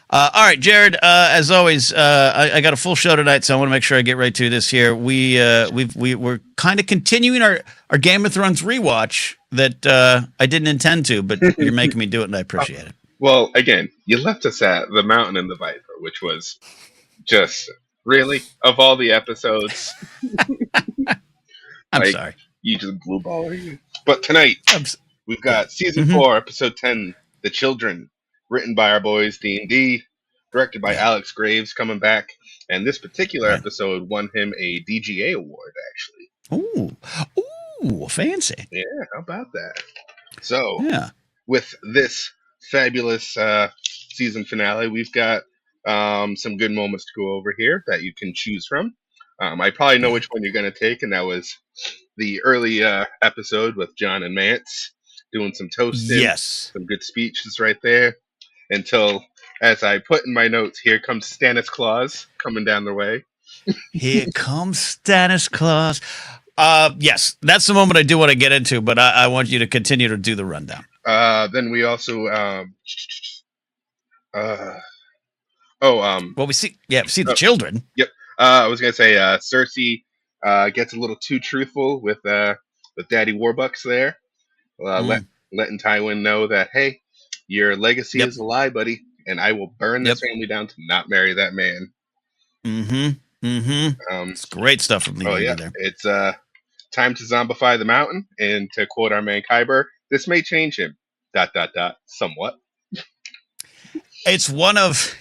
All right, Jared. As always, I got a full show tonight, so I want to make sure I get right to this here. We're kind of continuing our Game of Thrones rewatch that I didn't intend to, but you're making me do it, and I appreciate it. Well, again, you left us at the Mountain and the Viper, which was just really of all the episodes. I'm like sorry. you just blue baller you. But tonight we've got season 4, episode 10, The Children, written by our boys D&D, directed by Alex Graves, coming back, and this particular episode won him a DGA award. Actually, ooh, fancy. Yeah, how about that? So, with this fabulous season finale, we've got some good moments to go over here that you can choose from. I probably know which one you're going to take, and that was the early episode with John and Mance doing some toasting. Yes. Some good speeches right there. Until, as I put in my notes, here comes Stannis Claus coming down the way. Here comes Stannis Claus. Yes, that's the moment I do want to get into, but I want you to continue to do the rundown. Then we also well, we see the children. Yep. I was gonna say Cersei gets a little too truthful with Daddy Warbucks there, letting Tywin know that, hey, your legacy is a lie, buddy, and I will burn this family down to not marry that man. It's great stuff from Lee there. It's time to zombify the mountain, and to quote our man Kyber, this may change him. ... somewhat. It's one of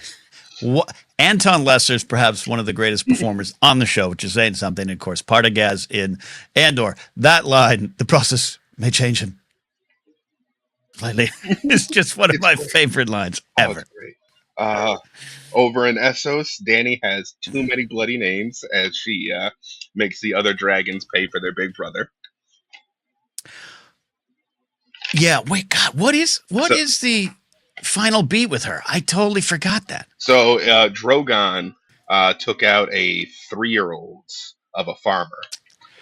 Anton Lesser's perhaps one of the greatest performers on the show, which is saying something. Of course, Partagaz in Andor. That line, the process may change him. Slightly. It's just one of my favorite lines ever. Over in Essos, Dany has too many bloody names as she makes the other dragons pay for their big brother. Yeah, wait, God, what is the final beat with her? I totally forgot that. So Drogon took out a 3-year-old of a farmer.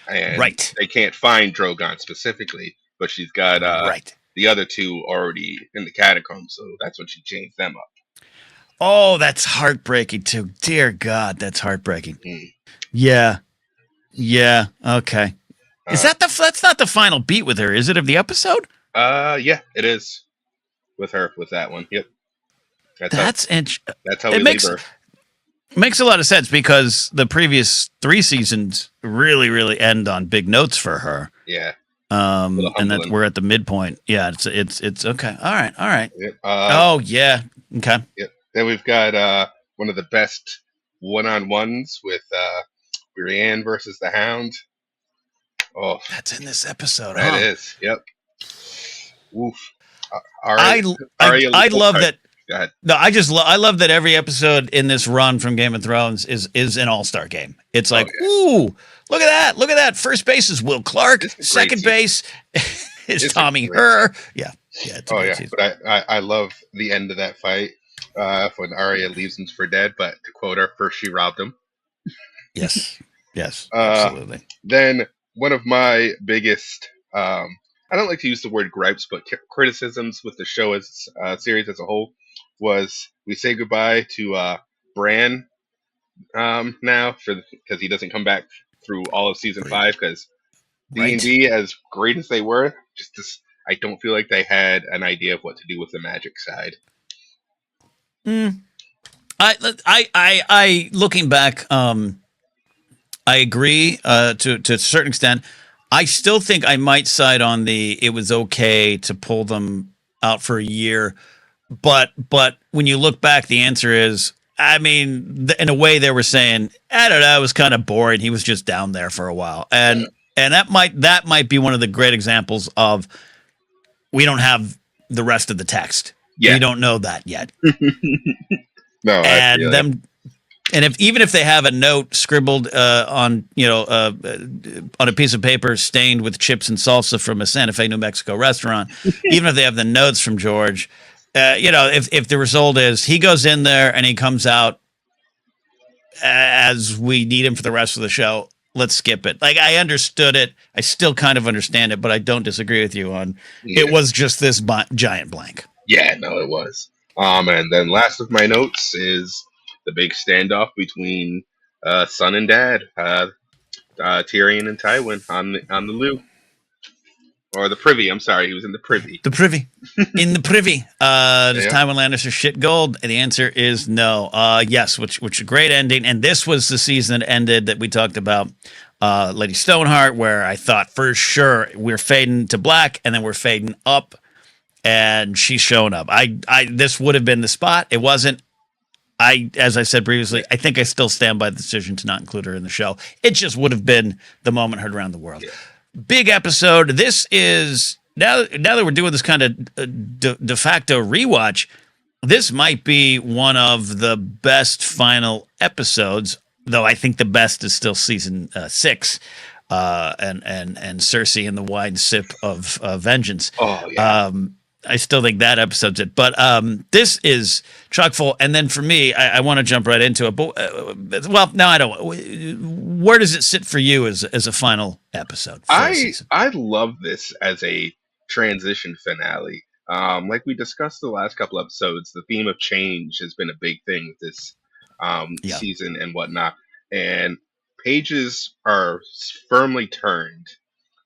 And they can't find Drogon specifically, but she's got the other 2 already in the catacombs, so that's when she changed them up. Oh, that's heartbreaking too. Dear God, that's heartbreaking. Yeah. Okay. Is that's not the final beat with her? Is it of the episode? Yeah, it is with her with that one. Yep. That's how we leave her. Makes a lot of sense because the previous 3 seasons really end on big notes for her. Yeah. And we're at the midpoint. Yeah, it's okay. All right. Yep. Okay. Yep. Then we've got one of the best one-on-ones with Brienne versus the Hound. Oh, that's in this episode. That is. Yep. Woof. I love that. Go ahead. No, I love that every episode in this run from Game of Thrones is an all-star game. It's like, ooh, look at that. First base is Will Clark. Second base is Tommy Herr. Yeah. But I love the end of that fight when Arya leaves him for dead. But to quote her, first she robbed him. Yes, absolutely. Then one of my biggest, I don't like to use the word gripes, but criticisms with the show as series as a whole was we say goodbye to Bran now because he doesn't come back through all of season 5 because D&D, as great as they were, I don't feel like they had an idea of what to do with the magic side. I looking back, I agree to a certain extent. I still think I might side on it was okay to pull them out for a year, but when you look back, the answer is, I mean, in a way they were saying, I don't know, it was kind of boring. He was just down there for a while, and that might be one of the great examples of we don't have the rest of the text. Yeah. We don't know that yet. No, and them. And even if they have a note scribbled on a piece of paper stained with chips and salsa from a Santa Fe, New Mexico restaurant, even if they have the notes from George, if the result is he goes in there and he comes out as we need him for the rest of the show, let's skip it. Like, I understood it. I still kind of understand it, but I don't disagree with you on it was just this giant blank. Yeah, no, it was. And then last of my notes is the big standoff between son and dad, Tyrion and Tywin on the loo or the privy. I'm sorry, he was in the privy. The privy. In the privy. Does Yeah. Tywin Lannister shit gold? And the answer is no. Yes, which a great ending. And this was the season that ended that we talked about, Lady Stoneheart, where I thought for sure we're fading to black and then we're fading up, and she's showing up. This would have been the spot. It wasn't. As I said previously, I think I still stand by the decision to not include her in the show. It just would have been the moment heard around the world. Yeah. Big episode. This is now that we're doing this kind of de facto rewatch. This might be one of the best final episodes, though I think the best is still season 6, and Cersei and the wine sip of vengeance. Oh yeah. I still think that episode's it, but this is chock full. And then for me, I want to jump right into it. But well, no, I don't. Where does it sit for you as a final episode? I love this as a transition finale. Like we discussed the last couple episodes, the theme of change has been a big thing with this Yeah. season and whatnot. And pages are firmly turned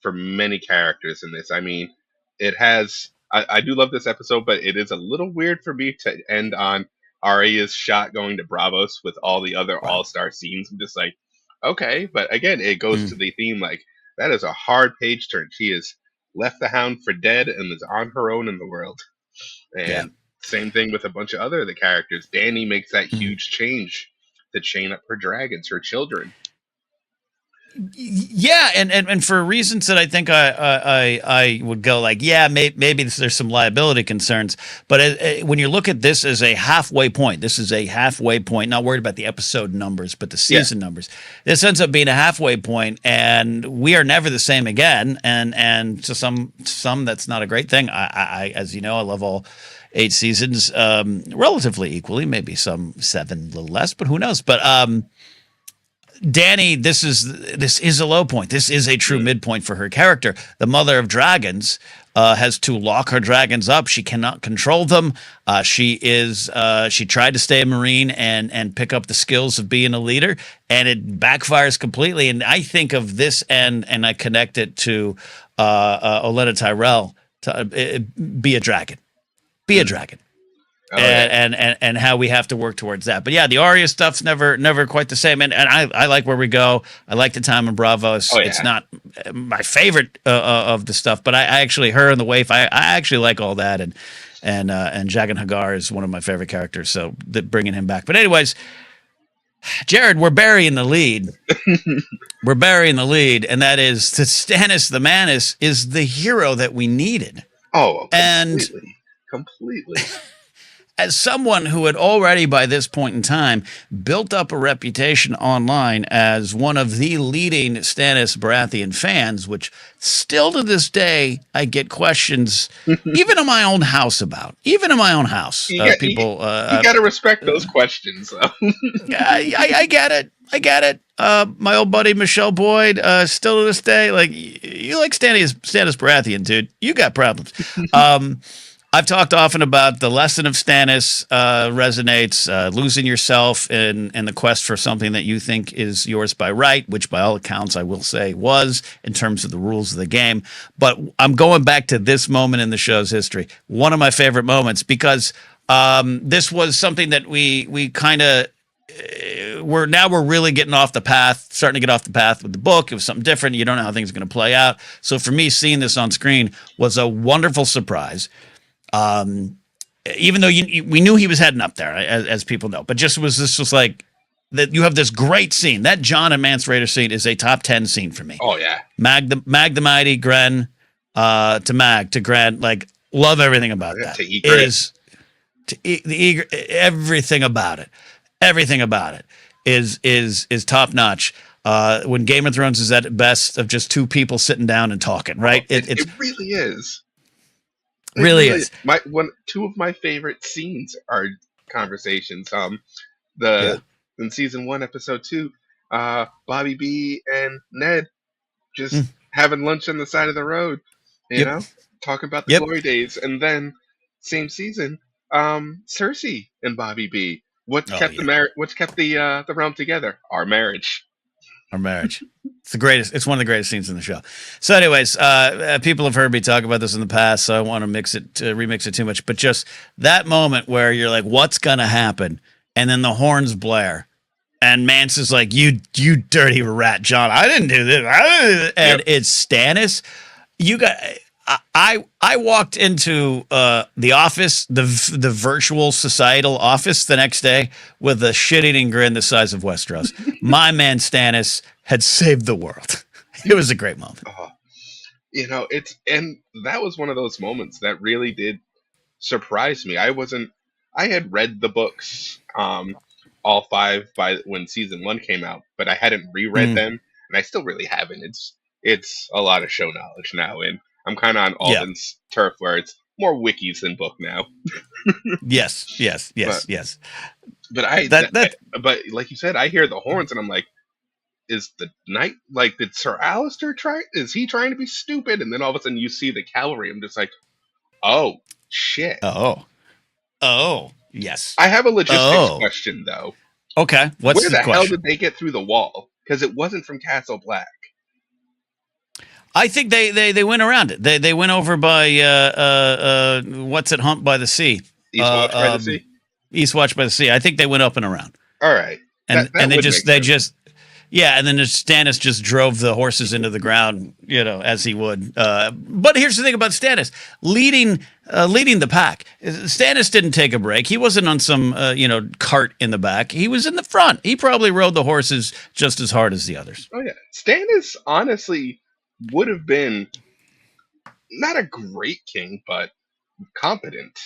for many characters in this. I mean, it has. I do love this episode, but it is a little weird for me to end on Arya's shot going to Bravos with all the other Right. all-star scenes. I'm just like, okay, but again, it goes Mm. to the theme like that is a hard page turn. She has left the Hound for dead and is on her own in the world. Yeah. And same thing with a bunch of other the characters. Dany makes that Mm. huge change to chain up her dragons, her children. Yeah, and for reasons that I think I would go like, yeah, maybe there's some liability concerns, but when you look at this as a halfway point, this is a halfway point. Not worried about the episode numbers, but the season numbers. This ends up being a halfway point, and we are never the same again. And to some that's not a great thing. I as you know, I love all 8 seasons relatively equally. Maybe some 7 a little less, but who knows? But Dany, this is a low point. This is a true midpoint for her character. The mother of dragons has to lock her dragons up. She cannot control them. She tried to stay a marine and pick up the skills of being a leader, and it backfires completely. And I think of this and I connect it to Olenna Tyrell to be a dragon. Be a dragon. Oh, yeah. And how we have to work towards that. But yeah, the Arya stuff's never quite the same. And I like where we go. I like the time in Bravos. Oh, yeah. It's not my favorite of the stuff, but I actually her and the waif. I actually like all that. And Jagan Hagar is one of my favorite characters. So bringing him back. But anyways, Jared, we're burying the lead. We're burying the lead, and that is that Stannis the Manus is the hero that we needed. Oh, And completely. as someone who had already by this point in time built up a reputation online as one of the leading Stannis Baratheon fans, which still to this day I get questions, even in my own house about. Even in my own house, people. You got to respect those questions, though. I get it. I get it. My old buddy Michelle Boyd, still to this day, like you like Stannis Baratheon, dude. You got problems. I've talked often about the lesson of Stannis resonates, losing yourself in the quest for something that you think is yours by right, which by all accounts I will say was in terms of the rules of the game. But I'm going back to this moment in the show's history, one of my favorite moments, because this was something that we kind of we're really getting off the path, starting to get off the path with the book. It was something different. You don't know how things are going to play out. So for me, seeing this on screen was a wonderful surprise. Even though we knew he was heading up there, as people know, but this was like that. You have this great scene. That Jon and Mance Rayder scene is a top 10 scene for me. Oh yeah, Mag the Mighty, Gren, to Mag to Gren, like love everything about that. Everything about it is top notch. When Game of Thrones is at best of just 2 people sitting down and talking, right? It really is. It really is. Two of my favorite scenes are conversations. In season 1, episode 2, Bobby B and Ned just having lunch on the side of the road, you know, talking about the glory days, and then same season, Cersei and Bobby B. What's Oh kept yeah, the realm together? Our marriage. our marriage. It's the greatest. It's one of the greatest scenes in the show. So, anyways, people have heard me talk about this in the past, so I don't want to remix it too much. But just that moment where you're like, "What's gonna happen?" and then the horns blare, and Mance is like, "You dirty rat, John! I didn't do this." And it's Stannis. You got. I walked into the office, the virtual societal office the next day with a shit-eating grin the size of Westeros. My man Stannis had saved the world. It was a great moment. Oh, and that was one of those moments that really did surprise me. I had read the books, all five by when season one came out, but I hadn't reread Mm, them, and I still really haven't. It's a lot of show knowledge now, and I'm kind of on yeah. Alden's turf where it's more wikis than book now. Yes. Yes. But Yes. Yes. but but like you said, I hear the horns, and I'm like, is the night like did Sir Alistair try? Is he trying to be stupid? And then all of a sudden you see the cavalry. I'm just like, oh shit. Oh. Oh. Yes. I have a logistics Oh. question though. Okay. What's Where the the hell question? did they get through the wall? Because it wasn't from Castle Black. I think they went around it. They went over by what's it, Hump by the Sea, Eastwatch by the uh, Sea. Eastwatch by the Sea. I think they went up and around, All right, and that would make they sense. just yeah, and then Stannis just drove the horses into the ground, as he would. But here's the thing about Stannis leading the pack. Stannis didn't take a break. He wasn't on some cart in the back. He was in the front. He probably rode the horses just as hard as the others. Oh yeah, Stannis honestly would have been not a great king, but competent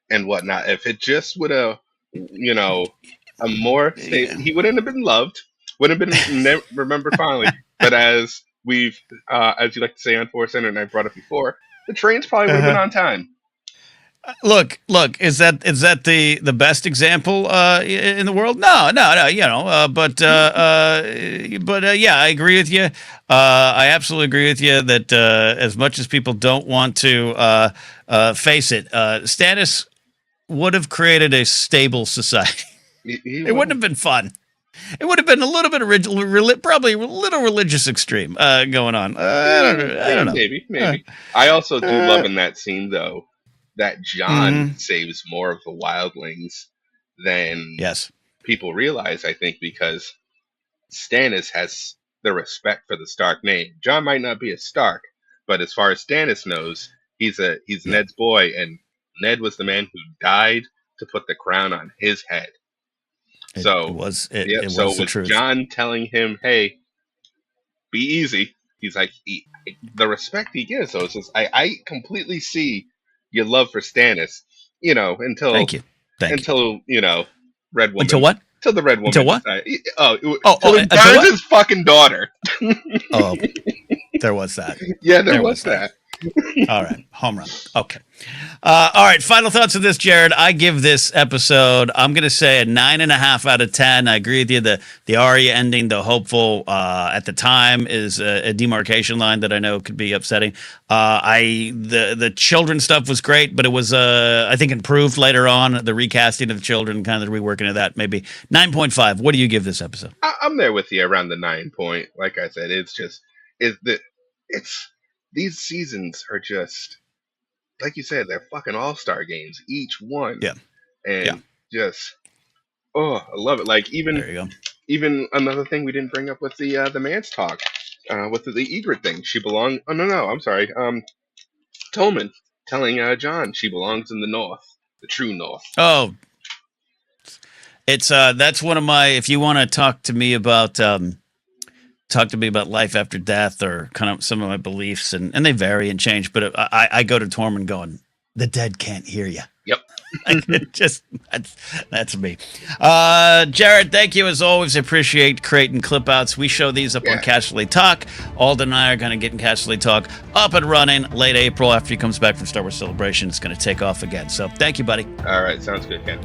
and whatnot. If it just would have, a more Yeah. he wouldn't have been loved, wouldn't have been remembered fondly. But as you like to say on Force Center, and I brought it before, the trains probably would have been Uh-huh. on time. Look! Is that the best example in the world? No. But yeah, I agree with you. I absolutely agree with you that as much as people don't want to face it, Stannis would have created a stable society. He It wouldn't have been fun. It would have been a little bit of probably a little religious extreme going on. I don't know. maybe. I also do love in that scene though that John Mhm. saves more of the wildlings than Yes. people realize. I think because Stannis has the respect for the Stark name. John might not be a Stark, but as far as Stannis knows, he's Yeah. Ned's boy, and Ned was the man who died to put the crown on his head. So, It so was the with truth. John telling him, "Hey, be easy," he's like the respect he gives. So it's just I completely see your love for Stannis. Until Thank you. Thank you. Red Until Woman, what? till the Red Woman Until what? decided. Oh, Till he until burns what? his fucking daughter. Oh, there was that. Yeah, there There was was that. that. All right, home run. Okay. All right, final thoughts of this, Jared. I give this episode, I'm going to say a 9.5 out of 10. I agree with you. The Arya ending, the hopeful at the time, is a demarcation line that I know could be upsetting. The children stuff was great, but it was I think improved later on. The recasting of the children, kind of the reworking of that, maybe 9.5. What do you give this episode? I'm there with you around the 9 point. Like I said, it's these seasons are just like you said, they're fucking all-star games, each one, Yeah, yeah. and just I love it. Like There you go. even another thing we didn't bring up with the man's talk, with the Egret thing. She belonged. Oh no, I'm sorry. Tolman telling John she belongs in the North, the true North. Oh, it's that's one of my. If you want to talk to me about life after death or kind of some of my beliefs, and they vary and change, but I go to Tormund going, the dead can't hear you. Yep. That's me. Jared, thank you as always. I appreciate creating clip outs. We show these up on Casterly Talk. Alden and I are going to get in Casterly Talk up and running late April after he comes back from Star Wars Celebration. It's going to take off again. So thank you, buddy. All right, sounds good, Ken.